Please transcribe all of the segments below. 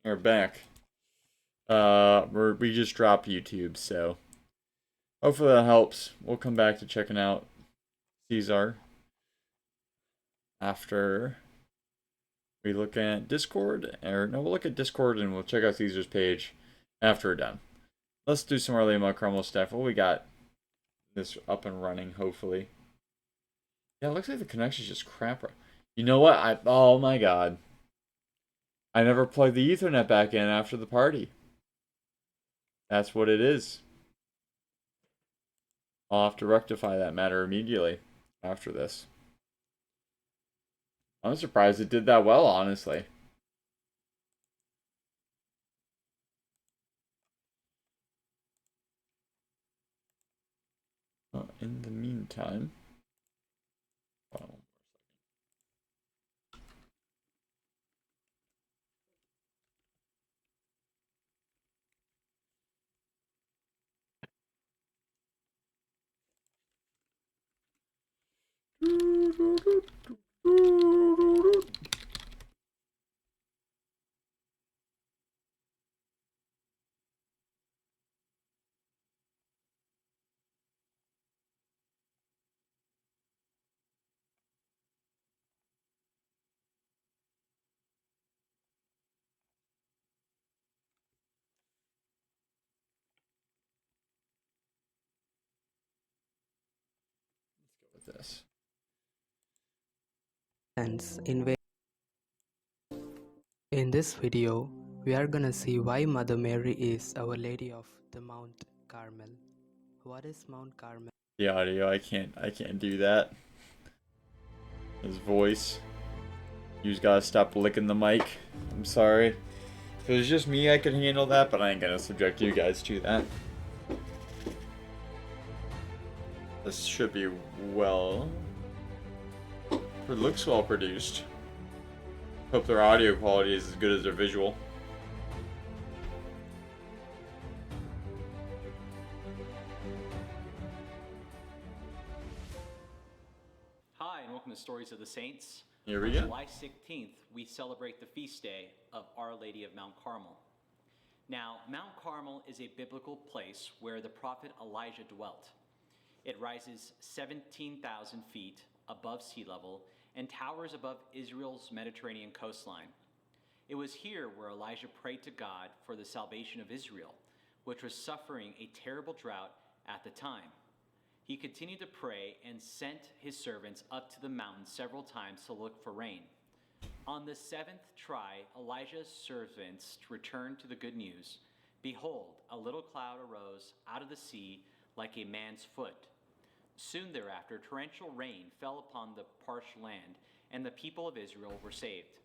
We're back. We just dropped YouTube, so hopefully that helps. We'll come back to checking out Caesar after we look at Discord. Or no, we'll look at Discord and we'll check out Caesar's page after we're done. Let's do some early Cromwell stuff. What we got this up and running, hopefully. Yeah, it looks like the connection's just crap. You know what? Oh my god. I never plugged the Ethernet back in after the party. That's what it is. I'll have to rectify that matter immediately after this. I'm surprised it did that well, honestly. In the meantime, well, let's go with this. Friends, in this video, we are gonna see why Mother Mary is Our Lady of the Mount Carmel. What is Mount Carmel? The audio, I can't do that. His voice. You just gotta stop licking the mic. I'm sorry. If it was just me, I could handle that, but I ain't gonna subject you guys to that. This should be well. It looks well produced. Hope their audio quality is as good as their visual. Hi, and welcome to Stories of the Saints. Here we On go. July 16th, we celebrate the feast day of Our Lady of Mount Carmel. Now, Mount Carmel is a biblical place where the prophet Elijah dwelt. It rises 17,000 feet above sea level and towers above Israel's Mediterranean coastline. It was here where Elijah prayed to God for the salvation of Israel, which was suffering a terrible drought at the time. He continued to pray and sent his servants up to the mountain several times to look for rain. On the seventh try, Elijah's servants returned to the good news. Behold, a little cloud arose out of the sea like a man's foot. Soon thereafter, torrential rain fell upon the parched land, and the people of Israel were saved.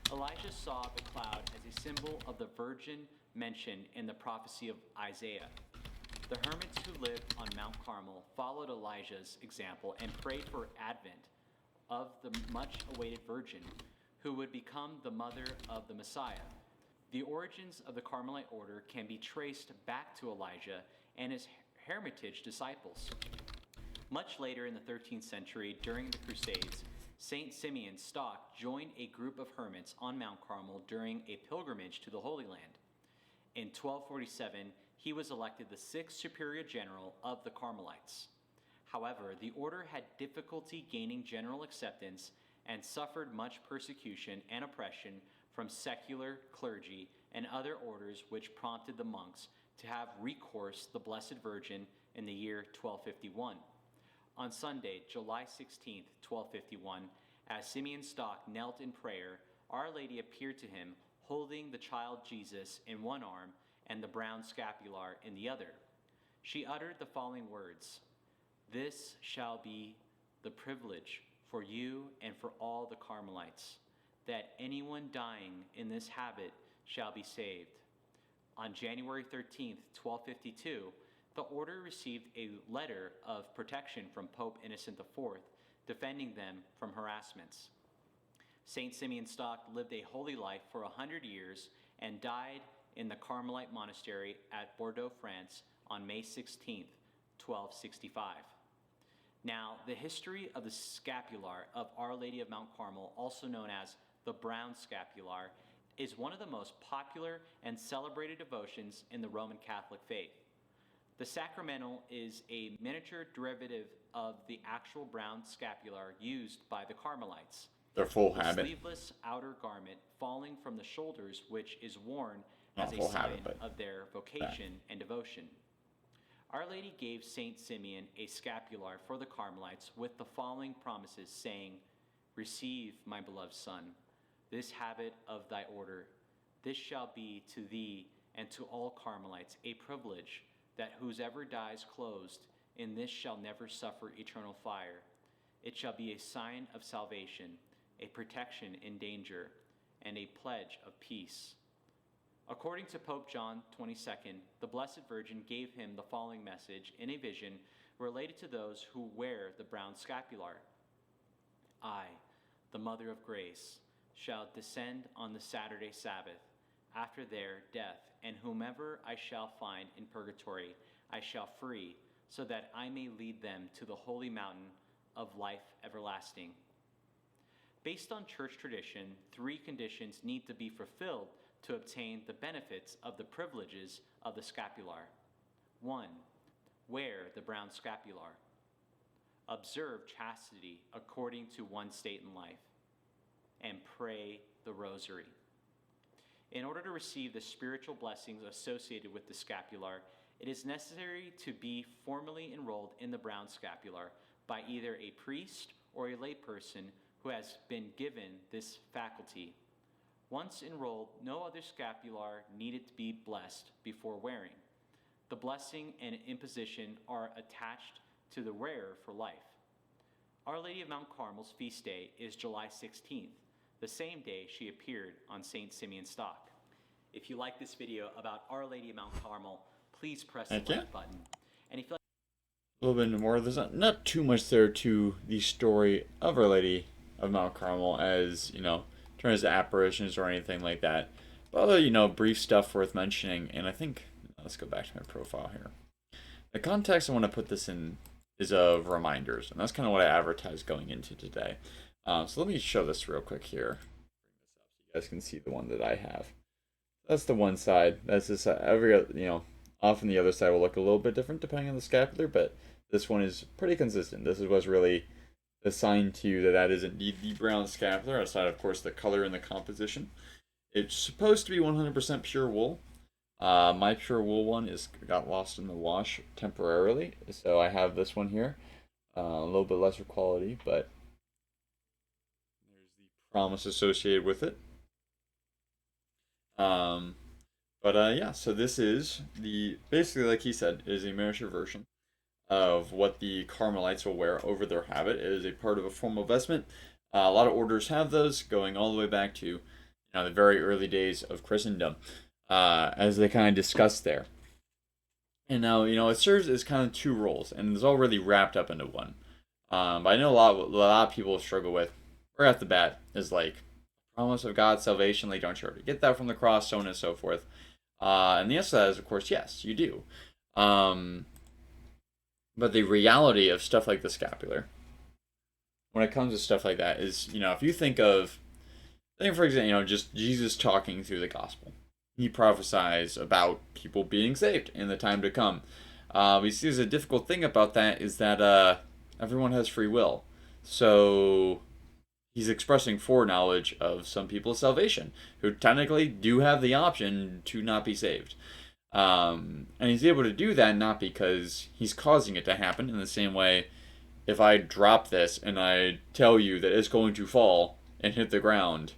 Elijah saw the cloud as a symbol of the virgin mentioned in the prophecy of Isaiah. The hermits who lived on Mount Carmel followed Elijah's example and prayed for advent of the much-awaited virgin who would become the mother of the Messiah. The origins of the Carmelite order can be traced back to Elijah and his Hermitage disciples. Much later in the 13th century, during the Crusades, Saint Simeon Stock joined a group of hermits on Mount Carmel during a pilgrimage to the Holy Land. In 1247, he was elected the sixth superior general of the Carmelites. However, the order had difficulty gaining general acceptance and suffered much persecution and oppression from secular clergy and other orders, which prompted the monks to have recourse to the Blessed Virgin in the year 1251. On Sunday, July 16, 1251, as Simeon Stock knelt in prayer, Our Lady appeared to him holding the child Jesus in one arm and the brown scapular in the other. She uttered the following words: "This shall be the privilege for you and for all the Carmelites, that anyone dying in this habit shall be saved." On January 13, 1252, the order received a letter of protection from Pope Innocent IV, defending them from harassments. Saint Simeon Stock lived a holy life for 100 years and died in the Carmelite monastery at Bordeaux, France on May 16, 1265. Now, the history of the scapular of Our Lady of Mount Carmel, also known as the brown scapular, is one of the most popular and celebrated devotions in the Roman Catholic faith. The sacramental is a miniature derivative of the actual brown scapular used by the Carmelites. Their full The habit. sleeveless outer garment falling from the shoulders, which is worn Not as a full sign habit, but of their vocation and devotion. Our Lady gave Saint Simeon a scapular for the Carmelites with the following promises, saying, "Receive, my beloved son, this habit of thy order. This shall be to thee and to all Carmelites a privilege, that whosoever dies clothed in this shall never suffer eternal fire. It shall be a sign of salvation, a protection in danger, and a pledge of peace." According to Pope John XXII, the Blessed Virgin gave him the following message in a vision related to those who wear the brown scapular. "I, the Mother of Grace, shall descend on the Saturday Sabbath after their death, and whomever I shall find in purgatory I shall free, so that I may lead them to the holy mountain of life everlasting." Based on church tradition, 3 conditions need to be fulfilled to obtain the benefits of the privileges of the scapular. 1. Wear the brown scapular. Observe chastity according to one's state in life. And pray the rosary. In order to receive the spiritual blessings associated with the scapular, it is necessary to be formally enrolled in the brown scapular by either a priest or a layperson who has been given this faculty. Once enrolled, no other scapular needed to be blessed before wearing. The blessing and imposition are attached to the wearer for life. Our Lady of Mount Carmel's feast day is July 16th, the same day she appeared on St. Simeon's stock. If you like this video about Our Lady of Mount Carmel, please press the like button. And if you like a little bit more, there's not too much there to the story of Our Lady of Mount Carmel, as in terms of apparitions or anything like that, but other brief stuff worth mentioning. And I think, let's go back to my profile here. The context I want to put this in is of reminders, and that's kind of what I advertised going into today. So let me show this real quick here. Bring this up so you guys can see the one that I have. That's the one side. That's this often the other side will look a little bit different depending on the scapular, but this one is pretty consistent. This is what's really a sign to you that that is indeed the brown scapular, outside of course the color and the composition. It's supposed to be 100% pure wool. My pure wool one got lost in the wash temporarily, so I have this one here. A little bit lesser quality, but there's the promise associated with it. Yeah, so this is basically, like he said, is a miniature version of what the Carmelites will wear over their habit. It is a part of a formal vestment. A lot of orders have those, going all the way back to the very early days of Christendom, as they kind of discussed there. And now it serves as kind of 2 roles, and it's all really wrapped up into one. But I know a lot of people struggle with right off the bat is like promise of God's salvation. Like, don't you already get that from the cross, so on and so forth. And the answer to that is, of course, yes, you do. But the reality of stuff like the scapular, when it comes to stuff like that, is, if you think for example, just Jesus talking through the gospel. He prophesies about people being saved in the time to come. We see there's a difficult thing about that is that everyone has free will. So he's expressing foreknowledge of some people's salvation who technically do have the option to not be saved. And he's able to do that not because he's causing it to happen. In the same way, if I drop this and I tell you that it's going to fall and hit the ground,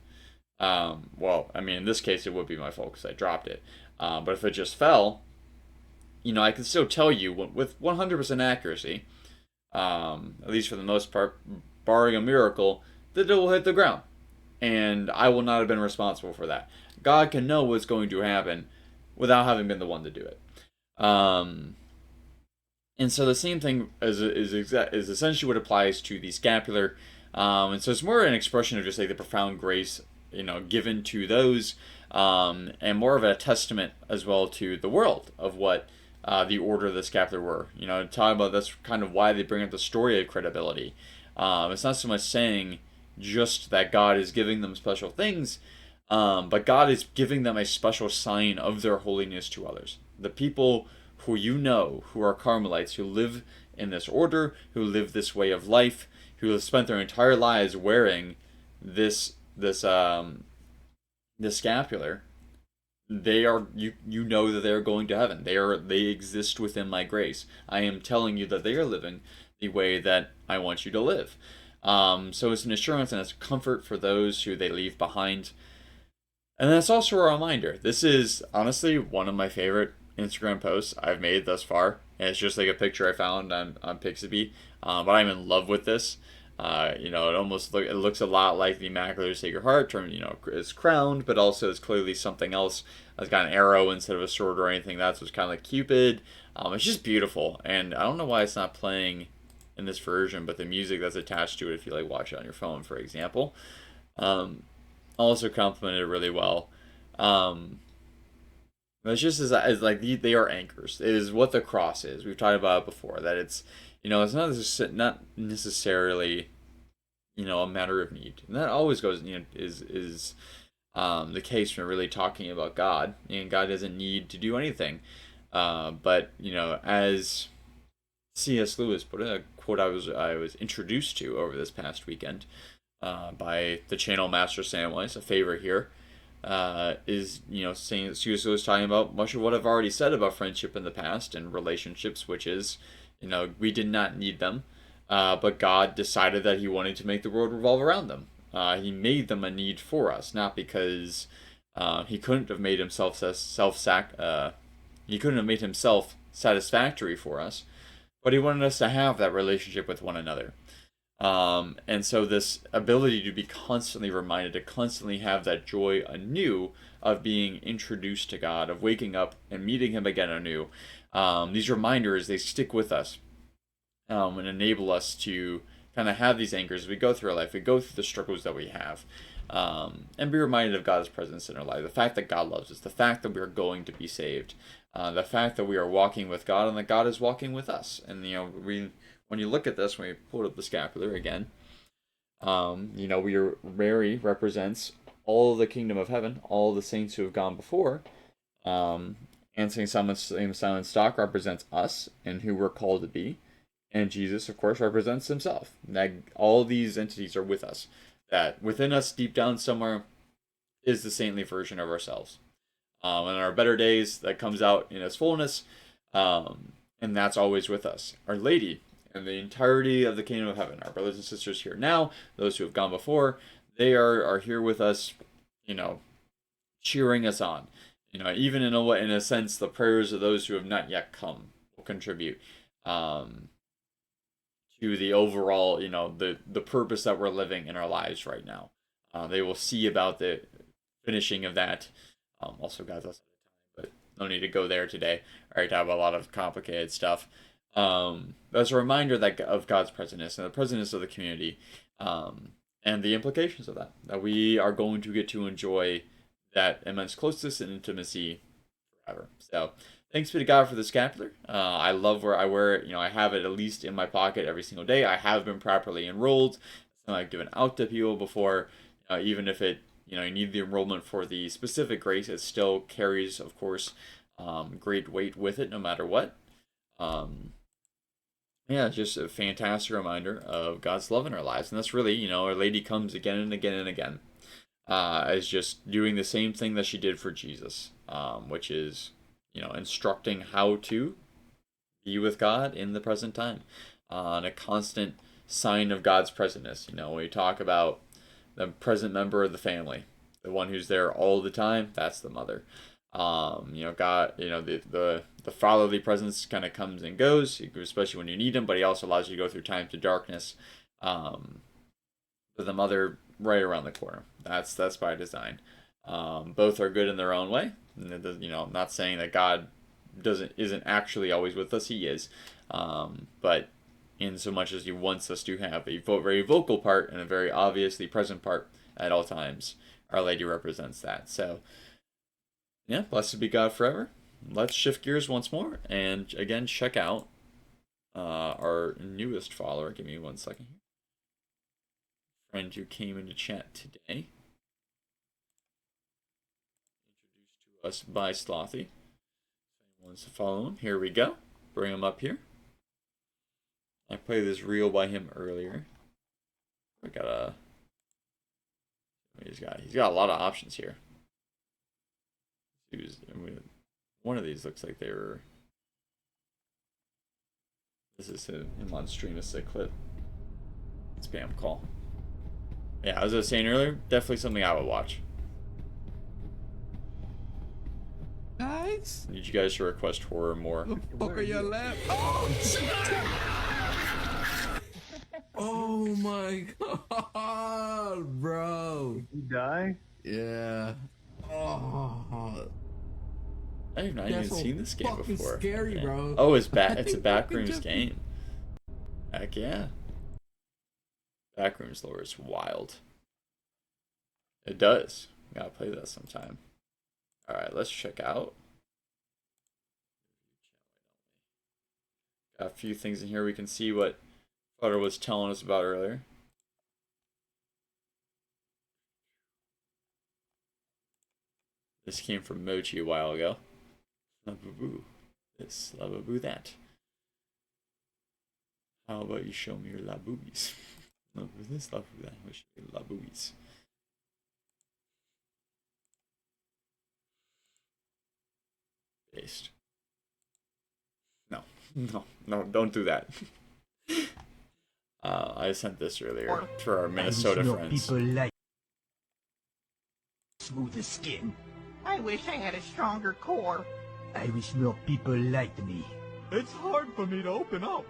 in this case it would be my fault because I dropped it. But if it just fell, I can still tell you with 100% accuracy, at least for the most part, barring a miracle, that it will hit the ground. And I will not have been responsible for that. God can know what's going to happen without having been the one to do it. And so the same thing is essentially what applies to the scapular. And so it's more an expression of just like the profound grace, given to those, and more of a testament as well to the world of what the order of the scapular were. Talking about that's kind of why they bring up the story of credibility. It's not so much saying just that God is giving them special things, But God is giving them a special sign of their holiness to others. The people who you know, who are Carmelites, who live in this order, who live this way of life, who have spent their entire lives wearing this scapular, they are you know that they are going to heaven. They exist within my grace. I am telling you that they are living the way that I want you to live. So it's an assurance and it's a comfort for those who they leave behind. And that's also a reminder. This is honestly one of my favorite Instagram posts I've made thus far. And it's just like a picture I found on Pixabay. But I'm in love with this. It looks a lot like the Immaculate Sacred Heart. It's crowned, but also it's clearly something else. It's got an arrow instead of a sword or anything. That's what's kind of like Cupid. It's just beautiful, and I don't know why it's not playing in this version, but the music that's attached to it, if you like watch it on your phone, for example, also complemented really well. It's just as like they are anchors. It is what the cross is. We've talked about it before. That it's not necessarily a matter of need, and that always goes is the case when we're really talking about God, and God doesn't need to do anything. But as C.S. Lewis put it, a quote I was introduced to over this past weekend by the channel Master Samwise, a favorite here, is saying that C.S. Lewis talking about much of what I've already said about friendship in the past and relationships, which is we did not need them, but God decided that He wanted to make the world revolve around them. He made them a need for us, not because He couldn't have made Himself He couldn't have made Himself satisfactory for us, but He wanted us to have that relationship with one another. And so this ability to be constantly reminded, to constantly have that joy anew of being introduced to God, of waking up and meeting Him again anew. These reminders, they stick with us and enable us to kind of have these anchors as we go through our life, we go through the struggles that we have, and be reminded of God's presence in our life, the fact that God loves us, the fact that we are going to be saved, the fact that we are walking with God and that God is walking with us. And when you look at this, when we pull up the scapular again, Mary represents all the kingdom of heaven, all the saints who have gone before, and Saint Simon Stock represents us and who we're called to be, and Jesus, of course, represents Himself. That all these entities are with us. That within us, deep down somewhere, is the saintly version of ourselves. And in our better days, that comes out in its fullness, and that's always with us. Our Lady and the entirety of the kingdom of heaven, our brothers and sisters here now, those who have gone before, they are here with us, cheering us on. Even in a sense, the prayers of those who have not yet come will contribute to the overall, the purpose that we're living in our lives right now. They will see about the finishing of that. Also, guys, that's but no need to go there today. I already have a lot of complicated stuff. As a reminder of God's presence and the presence of the community, and the implications of that we are going to get to enjoy that immense closeness and intimacy forever. So thanks be to God for the scapular. I love where I wear it. I have it at least in my pocket every single day. I have been properly enrolled. It's not like given out to people before. Even if it, you need the enrollment for the specific grace, it still carries, of course, great weight with it, no matter what. Yeah, just a fantastic reminder of God's love in our lives, and that's really, Our Lady comes again and again and again, as just doing the same thing that she did for Jesus, which is, instructing how to be with God in the present time, and a constant sign of God's presentness. When we talk about the present member of the family, the one who's there all the time, that's the mother. God, the fatherly presence kind of comes and goes, especially when you need Him, but He also allows you to go through times of darkness. But the mother right around the corner. That's by design. Both are good in their own way. I'm not saying that God isn't actually always with us. He is, but in so much as He wants us to have a very vocal part and a very obviously present part at all times, Our Lady represents that. So, yeah, blessed be God forever. Let's shift gears once more and again check out our newest follower. Give me 1 second here. Friend who came into chat today. Us by Slothy. Wants to follow him. Here we go. Bring him up here. I played this reel by him earlier. We got a. He's got a lot of options here. One of these looks like they were. This is an inline stream. This is a clip. Spam call. Yeah, as I was saying earlier, definitely something I would watch. Guys, Need you guys to request horror more. the fuck are you laughing? Oh, oh my god, bro. Did you die? Yeah. Oh, I have not that's even so seen this game fucking before. scary, Yeah. bro. Oh, it's I it's a think I can backrooms just- game. Heck yeah. Backrooms lore is wild. It does. Gotta play that sometime. Alright, let's check out. Got a few things in here we can see what Flutter was telling us about earlier. This came from Mochi a while ago. Laboo this, laboo that. How about you show me your laboobies? Laboo this, laboo that. We show you laboobies. Based. No, no, don't do that. I sent this earlier for our Minnesota friends. People like smooth skin. I wish I had a stronger core. I wish more people liked me. It's hard for me to open up.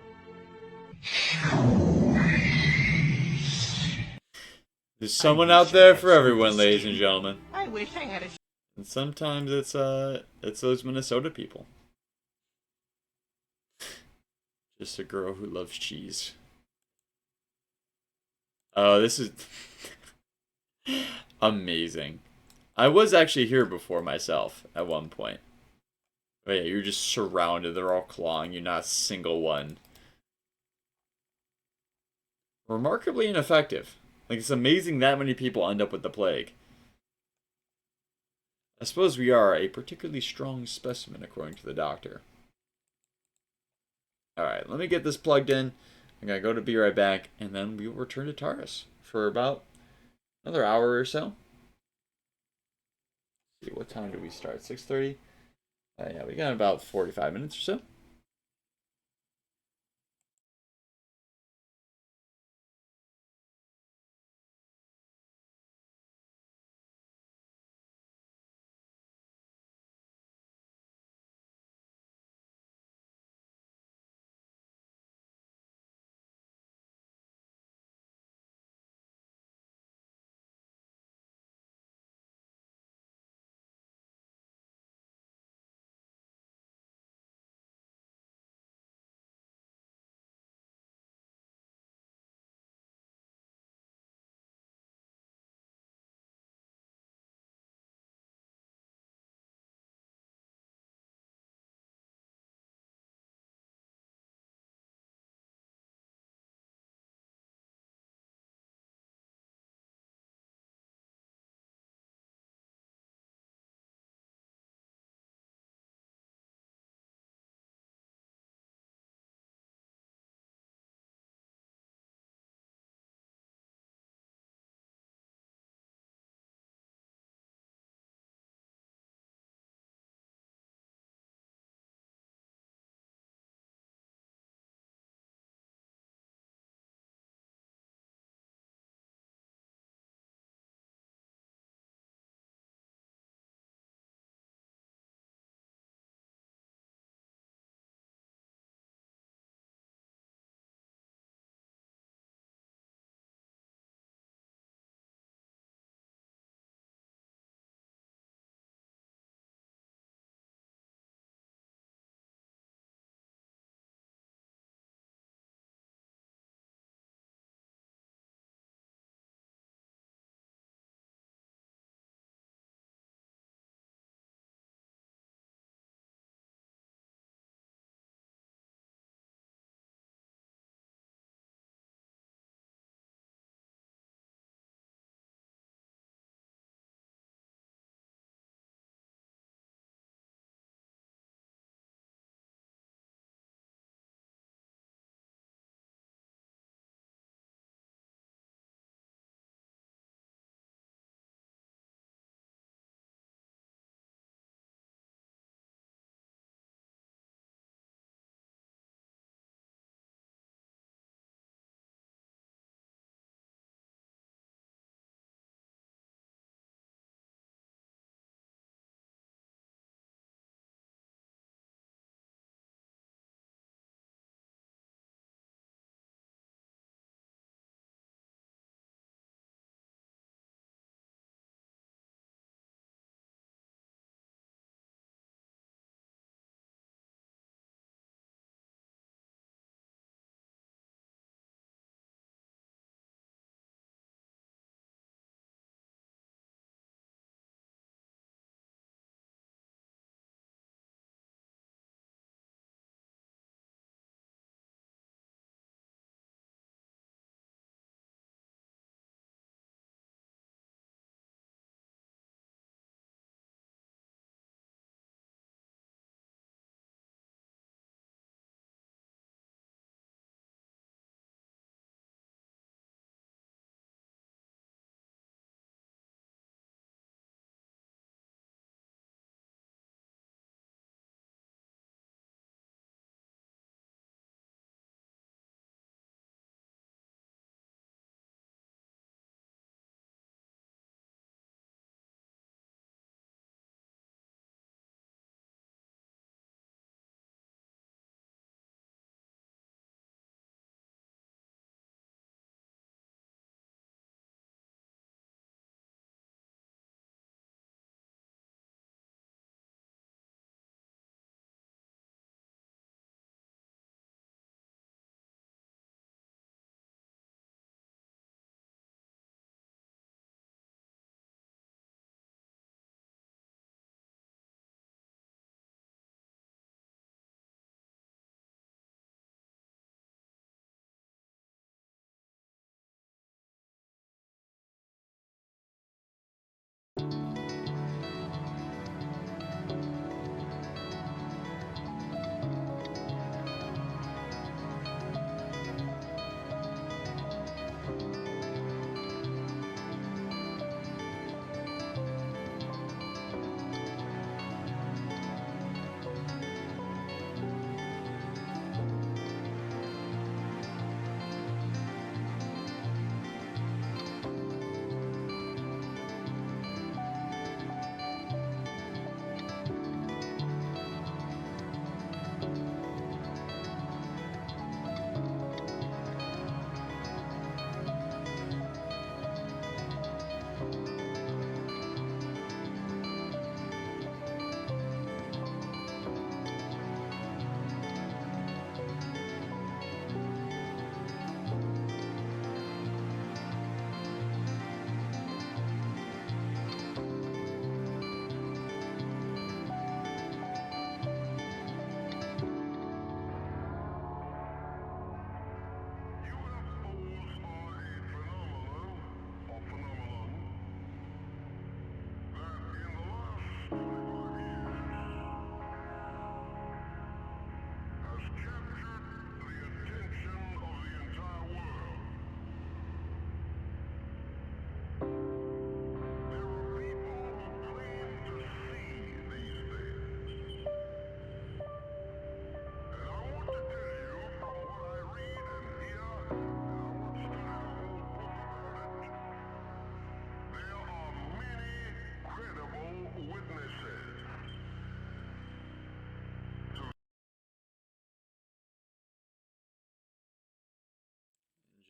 There's someone out there for everyone, ladies and gentlemen. I wish I had a And sometimes it's those Minnesota people. Just a girl who loves cheese. Oh, this is amazing. I was actually here before myself at one point. But yeah, you're just surrounded. They're all clawing you, not a single one. Remarkably ineffective. Like, it's amazing that many people end up with the plague. I suppose we are a particularly strong specimen, according to the doctor. Alright, let me get this plugged in. I'm going to go to be right back, and then we will return to Taris for about another hour or so. Let's see, what time do we start? 6:30? Yeah, we got about 45 minutes or so.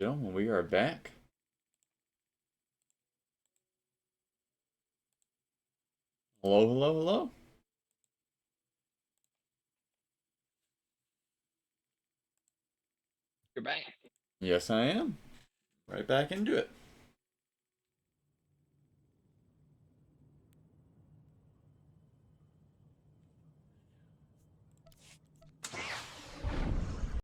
Gentlemen, we are back. Hello, hello, hello. You're back. Yes, I am. Right back into it.